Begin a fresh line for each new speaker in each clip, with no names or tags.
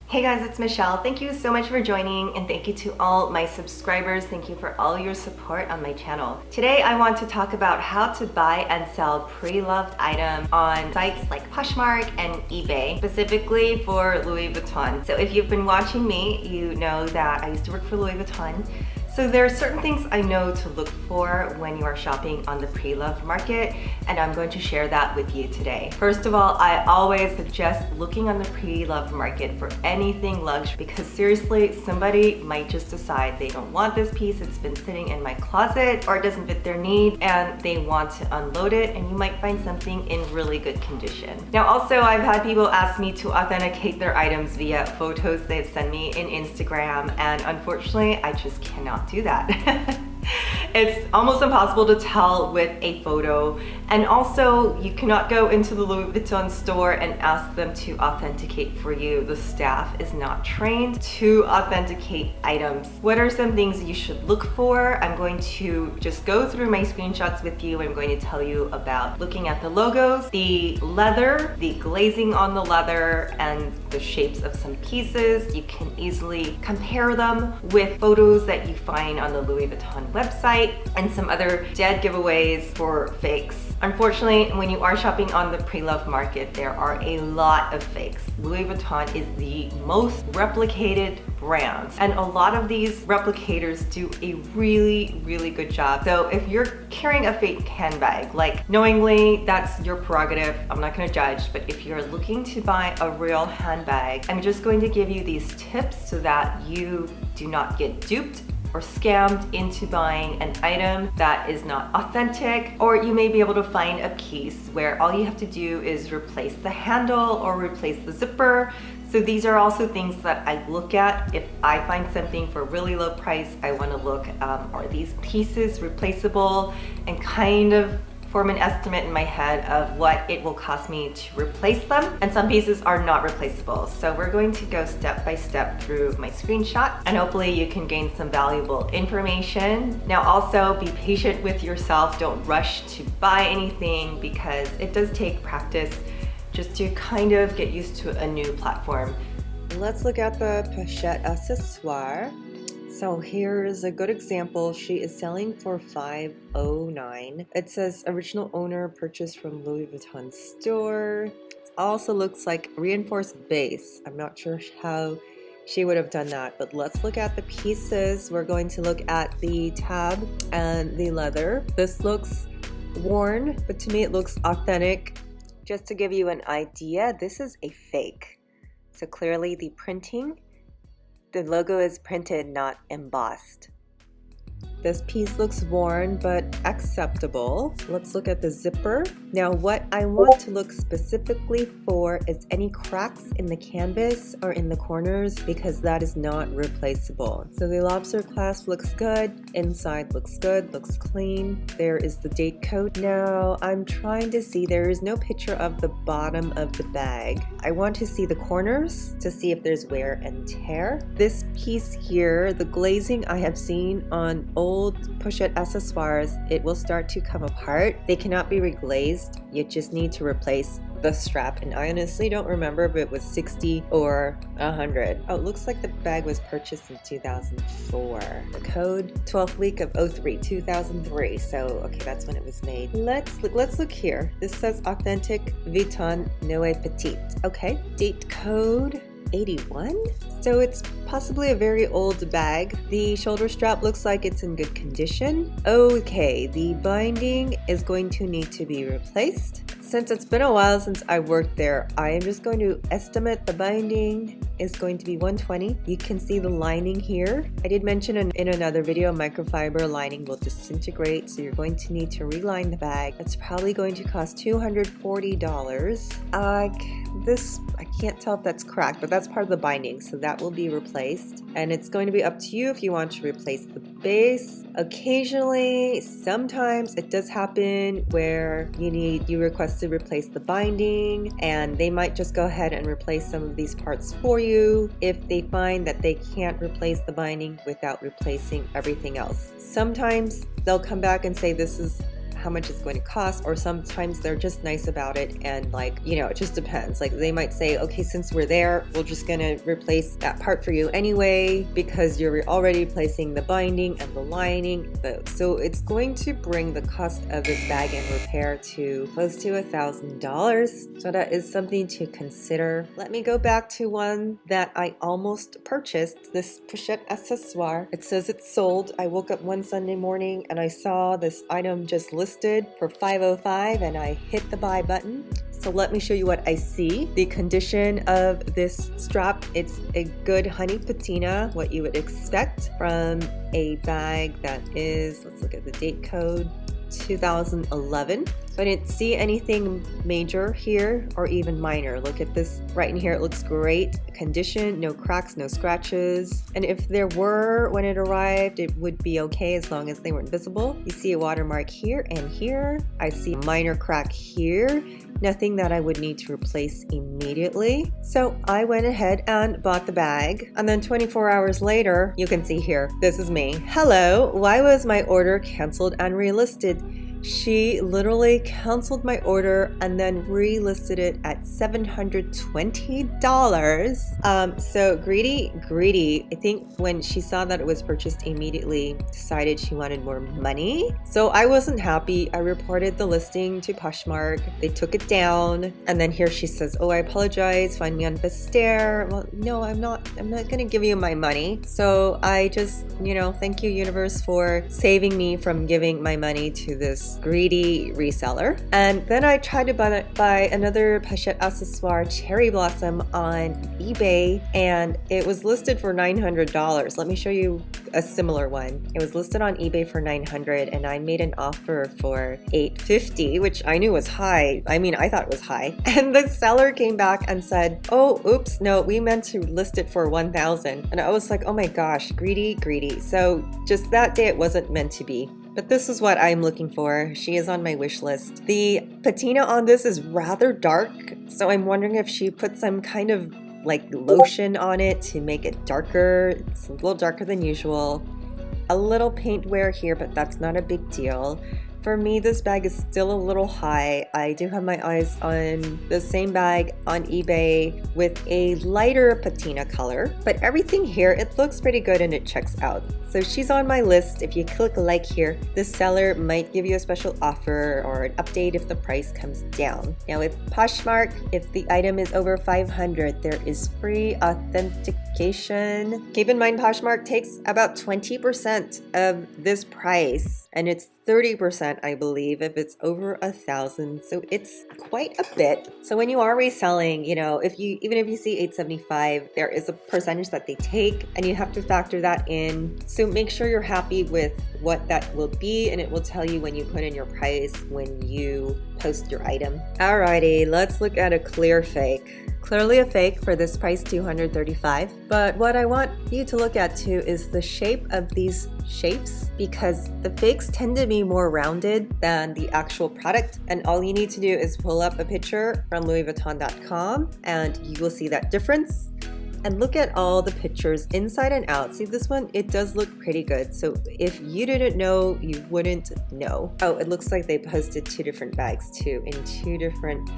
Hey guys, it's Michelle. Thank you so much for joining, and thank you to all my subscribers. Thank you for all your support on my channel. Today I want to talk about how to buy and sell pre-loved items on sites like Poshmark and eBay, specifically for Louis Vuitton. So if you've been watching me, you know that I used to work for Louis Vuitton. So there are certain things I know to look for when you are shopping on the pre-loved market, and I'm going to share that with you today. First of all, I always suggest looking on the pre-loved market for anything luxury, because seriously, somebody might just decide they don't want this piece, it's been sitting in my closet, or it doesn't fit their needs, and they want to unload it, and you might find something in really good condition. Now also, I've had people ask me to authenticate their items via photos they've sent me in Instagram, and unfortunately, I just cannot do that. It's almost impossible to tell with a photo, and also you cannot go into the Louis Vuitton store and ask them to authenticate for you. The staff is not trained to authenticate items. What are some things you should look for? I'm going to just go through my screenshots with you. I'm going to tell you about looking at the logos, the leather, the glazing on the leather, and the shapes of some pieces. You can easily compare them with photos that you find on the Louis Vuitton website and some other dead giveaways for fakes. Unfortunately, when you are shopping on the pre-loved market, there are a lot of fakes. Louis Vuitton is the most replicated brand, and a lot of these replicators do a really good job. So if you're carrying a fake handbag, like knowingly, that's your prerogative. I'm not gonna judge, but if you're looking to buy a real handbag, I'm just going to give you these tips so that you do not get duped or scammed into buying an item that is not authentic, or you may be able to find a piece where all you have to do is replace the handle or replace the zipper. So these are also things that I look at. If I find something for a really low price, I want to look, are these pieces replaceable, and kind of form an estimate in my head of what it will cost me to replace them. And some pieces are not replaceable. So we're going to go step by step through my screenshots, and hopefully you can gain some valuable information. Now also, be patient with yourself. Don't rush to buy anything, because it does take practice just to kind of get used to a new platform. Let's look at the pochette accessoire. So here's a good example. She is selling for $509. It says original owner purchased from Louis Vuitton store. It also looks like reinforced base. I'm not sure how she would have done that, but let's look at the pieces. We're going to look at the tab and the leather. This looks worn, but to me it looks authentic. Just to give you an idea, this is a fake. So clearly the printing, the logo is printed, not embossed. This piece looks worn, but acceptable. Let's look at the zipper. Now, what I want to look specifically for is any cracks in the canvas or in the corners, because that is not replaceable. So the lobster clasp looks good. Inside looks good, looks clean. There is the date code. Now, I'm trying to see, there is no picture of the bottom of the bag. I want to see the corners to see if there's wear and tear. This piece here, the glazing I have seen on old pochette accessoires, it will start to come apart. They cannot be reglazed. You just need to replace the strap, and I honestly don't remember if it was 60 or 100. Oh, it looks like the bag was purchased in 2004. The code 12th week of 2003. So okay, that's when it was made. Let's look here. This says authentic Vuitton Noe Petite. Okay, date code 81. So it's possibly a very old bag. The shoulder strap looks like it's in good condition. Okay, the binding is going to need to be replaced. Since it's been a while since I worked there, I am just going to estimate the binding is going to be $120. You can see the lining here. I did mention in another video, microfiber lining will disintegrate, so you're going to need to reline the bag. It's probably going to cost $240. I can't tell if that's cracked, but that's part of the binding, so that will be replaced. And it's going to be up to you if you want to replace the base. Occasionally, sometimes it does happen where you request to replace the binding, and they might just go ahead and replace some of these parts for you if they find that they can't replace the binding without replacing everything else. Sometimes they'll come back and say this is how much it's going to cost, or sometimes they're just nice about it and like, you know, it just depends. Like they might say, okay, since we're there, we're just gonna replace that part for you anyway because you're already replacing the binding and the lining. So it's going to bring the cost of this bag and repair to close to $1,000. So that is something to consider. Let me go back to one that I almost purchased, this pochette accessoire. It says it's sold. I woke up one Sunday morning and I saw this item just listed for $505 and I hit the buy button. So let me show you what I see. The condition of this strap, it's a good honey patina, what you would expect from a bag that is, let's look at the date code, 2011. So I didn't see anything major here or even minor. Look at this right in here. It looks great condition, no cracks, no scratches. And if there were when it arrived, it would be okay as long as they weren't visible. You see a watermark here and here. I see a minor crack here. Nothing that I would need to replace immediately. So I went ahead and bought the bag. And then 24 hours later, you can see here, this is me. Hello, why was my order canceled and relisted? She literally canceled my order and then relisted it at $720. So greedy. I think when she saw that it was purchased immediately, decided she wanted more money. So I wasn't happy. I reported the listing to Poshmark. They took it down. And then here she says, oh, I apologize. Find me on Bandeau. Well, no, I'm not gonna give you my money. So I just, you know, thank you, universe, for saving me from giving my money to this greedy reseller. And then I tried to buy another pochette accessoire cherry blossom on eBay, and it was listed for $900. Let me show you a similar one. It was listed on eBay for $900 and I made an offer for $850, which I knew was high. I mean, I thought it was high. And the seller came back and said, oh, oops, no, we meant to list it for $1,000. And I was like, oh my gosh, greedy. So just that day, it wasn't meant to be. But this is what I'm looking for. She is on my wish list. The patina on this is rather dark, so I'm wondering if she put some kind of like lotion on it to make it darker. It's a little darker than usual. A little paint wear here, but that's not a big deal. For me, this bag is still a little high. I do have my eyes on the same bag on eBay with a lighter patina color, but everything here, it looks pretty good and it checks out. So she's on my list. If you click like here, this seller might give you a special offer or an update if the price comes down. Now with Poshmark, if the item is over $500, there is free authentication. Keep in mind, Poshmark takes about 20% of this price, and it's 30%, I believe, if it's over $1,000. So it's quite a bit. So when you are reselling, you know, even if you see $875, there is a percentage that they take, and you have to factor that in. So make sure you're happy with what that will be, and it will tell you when you put in your price when you post your item. Alrighty, let's look at a clear fake. Clearly a fake for this price, $235. But what I want you to look at too is the shape of these shapes, because the fakes tend to be more rounded than the actual product. And all you need to do is pull up a picture from LOUISVuitton.com and you will see that difference. And look at all the pictures inside and out. See this one? It does look pretty good. So if you didn't know, you wouldn't know. Oh, it looks like they posted two different bags too, in two different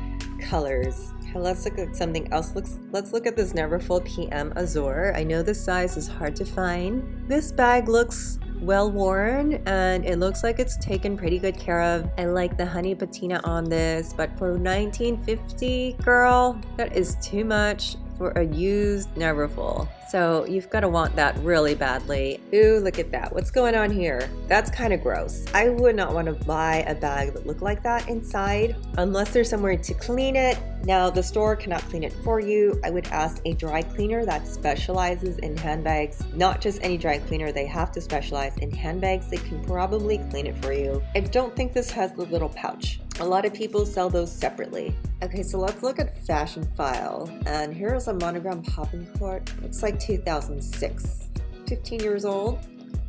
colors. Let's look at something else. Let's look at this Neverfull PM Azure. I know this size is hard to find. This bag looks well worn and it looks like it's taken pretty good care of. I like the honey patina on this, but for $19.50, girl, that is too much for a used Neverfull. So you've got to want that really badly. Ooh, look at that. What's going on here? That's kind of gross. I would not want to buy a bag that looked like that inside unless there's somewhere to clean it. Now, the store cannot clean it for you. I would ask a dry cleaner that specializes in handbags. Not just any dry cleaner. They have to specialize in handbags. They can probably clean it for you. I don't think this has the little pouch. A lot of people sell those separately. Okay, so let's look at Fashionphile. And here's a monogram popping cork. Looks like 2006. 15 years old.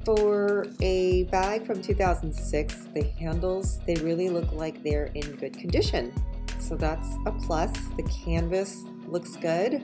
For a bag from 2006, the handles, they really look like they're in good condition. So that's a plus. The canvas looks good.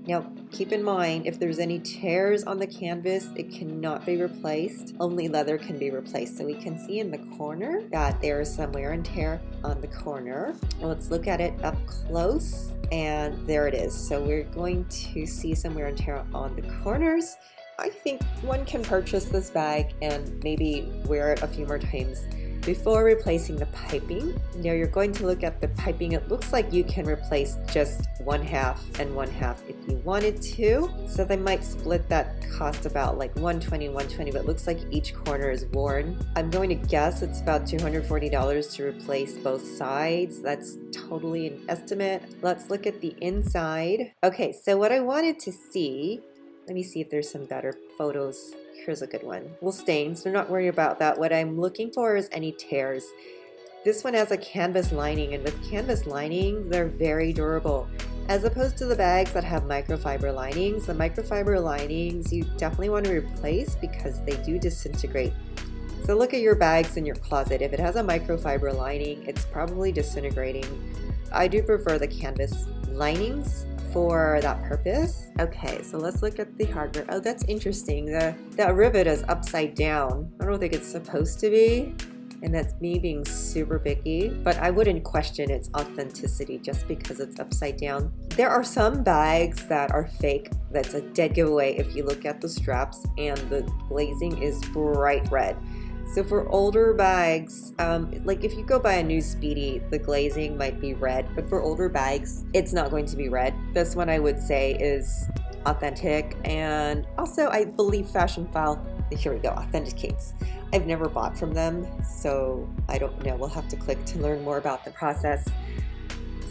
Now, keep in mind, if there's any tears on the canvas, it cannot be replaced. Only leather can be replaced. So we can see in the corner that there is some wear and tear on the corner. Now let's look at it up close, and there it is. So we're going to see some wear and tear on the corners. I think one can purchase this bag and maybe wear it a few more times before replacing the piping. Now you're going to look at the piping. It looks like you can replace just 1/2 and 1/2 if you wanted to. So they might split that cost about like $120, $120, but it looks like each corner is worn. I'm going to guess it's about $240 to replace both sides. That's totally an estimate. Let's look at the inside. Okay, so what I wanted to see, let me see if there's some better photos. Here's a good one. Well, stains, so not worried about that. What I'm looking for is any tears. This one has a canvas lining, and with canvas linings, they're very durable. As opposed to the bags that have microfiber linings, the microfiber linings you definitely want to replace because they do disintegrate. So look at your bags in your closet. If it has a microfiber lining, it's probably disintegrating. I do prefer the canvas linings for that purpose. Okay, so let's look at the hardware. Oh, that's interesting. That rivet is upside down. I don't think it's supposed to be, and that's me being super picky, but I wouldn't question its authenticity just because it's upside down. There are some bags that are fake. That's a dead giveaway if you look at the straps and the glazing is bright red. So for older bags, like if you go buy a new Speedy, the glazing might be red, but for older bags, it's not going to be red. This one I would say is authentic, and also I believe Fashionphile, here we go, authenticates. I've never bought from them, so I don't know. We'll have to click to learn more about the process.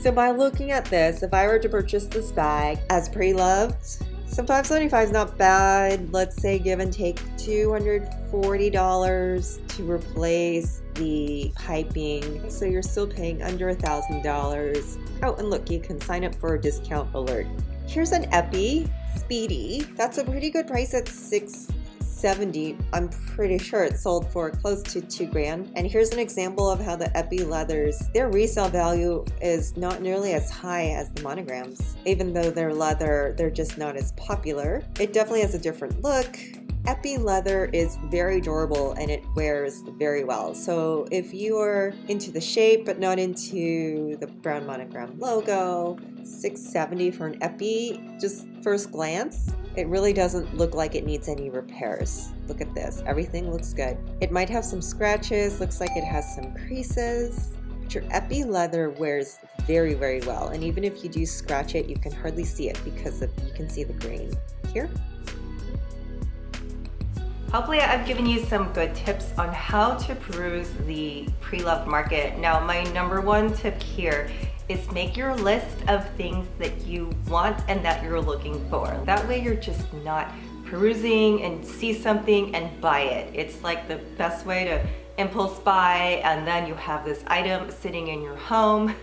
So by looking at this, if I were to purchase this bag as pre-loved, so $575 is not bad. Let's say give and take $240 to replace the piping. So you're still paying under $1,000. Oh, and look, you can sign up for a discount alert. Here's an Epi Speedy. That's a pretty good price at $670. I'm pretty sure it sold for close to $2,000. And here's an example of how the Epi leathers, their resale value is not nearly as high as the monograms. Even though they're leather, they're just not as popular. It definitely has a different look. Epi leather is very durable and it wears very well. So if you are into the shape but not into the brown monogram logo, $670 for an Epi, just first glance, it really doesn't look like it needs any repairs. Look at this, everything looks good. It might have some scratches, looks like it has some creases. But your Epi leather wears very, very well. And even if you do scratch it, you can hardly see it because you can see the grain here.
Hopefully I've given you some good tips on how to peruse the pre-loved market. Now my number one tip here is make your list of things that you want and that you're looking for. That way you're just not perusing and see something and buy it. It's like the best way to impulse buy, and then you have this item sitting in your home.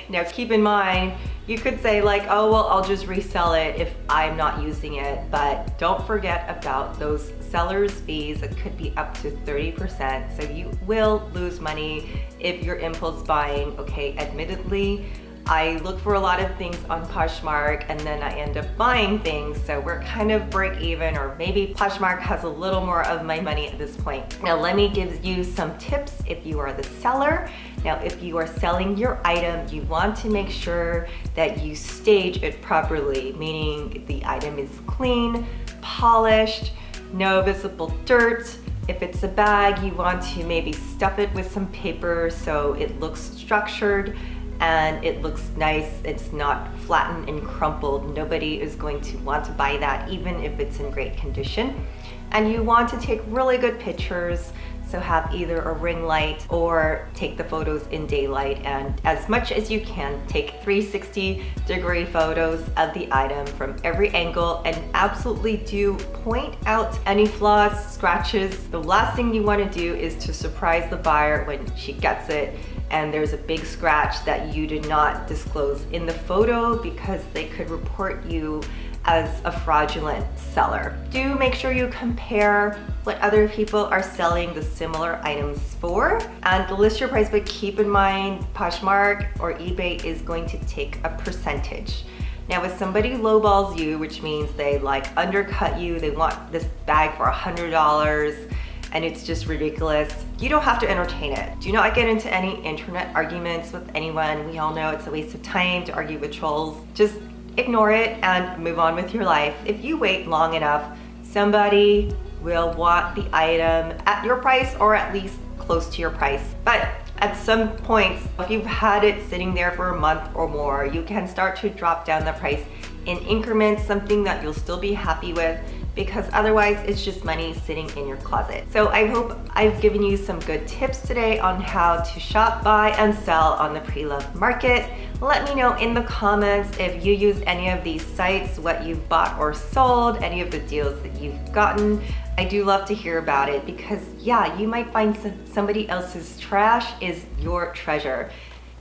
Now keep in mind, you could say like, oh well, I'll just resell it if I'm not using it, but don't forget about those seller's fees. It could be up to 30%, so you will lose money if you're impulse buying. Okay, admittedly, I look for a lot of things on Poshmark and then I end up buying things, so we're kind of break even, or maybe Poshmark has a little more of my money at this point. Now let me give you some tips if you are the seller. Now if you are selling your item, you want to make sure that you stage it properly, meaning the item is clean, polished, no visible dirt. If it's a bag, you want to maybe stuff it with some paper so it looks structured and it looks nice. It's not flattened and crumpled. Nobody is going to want to buy that even if it's in great condition. And you want to take really good pictures, so have either a ring light or take the photos in daylight, and as much as you can, take 360-degree photos of the item from every angle, and absolutely do point out any flaws, scratches. The last thing you want to do is to surprise the buyer when she gets it and there's a big scratch that you did not disclose in the photo, because they could report you as a fraudulent seller. Do make sure you compare what other people are selling the similar items for and list your price, but keep in mind Poshmark or eBay is going to take a percentage. Now if somebody lowballs you, which means they like undercut you, they want this bag for $100 and it's just ridiculous, you don't have to entertain it. Do not get into any internet arguments with anyone. We all know it's a waste of time to argue with trolls. Just ignore it and move on with your life. If you wait long enough, somebody will want the item at your price or at least close to your price. But at some points, if you've had it sitting there for a month or more, you can start to drop down the price in increments, something that you'll still be happy with, because otherwise it's just money sitting in your closet. So I hope I've given you some good tips today on how to shop, buy, and sell on the pre-loved market. Let me know in the comments if you use any of these sites, what you've bought or sold, any of the deals that you've gotten. I do love to hear about it because yeah, you might find somebody else's trash is your treasure.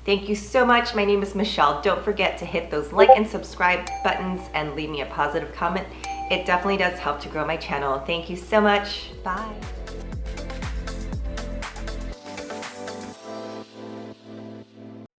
Thank you so much. My name is Michelle. Don't forget to hit those like and subscribe buttons and leave me a positive comment. It definitely does help to grow my channel. Thank you so much. Bye.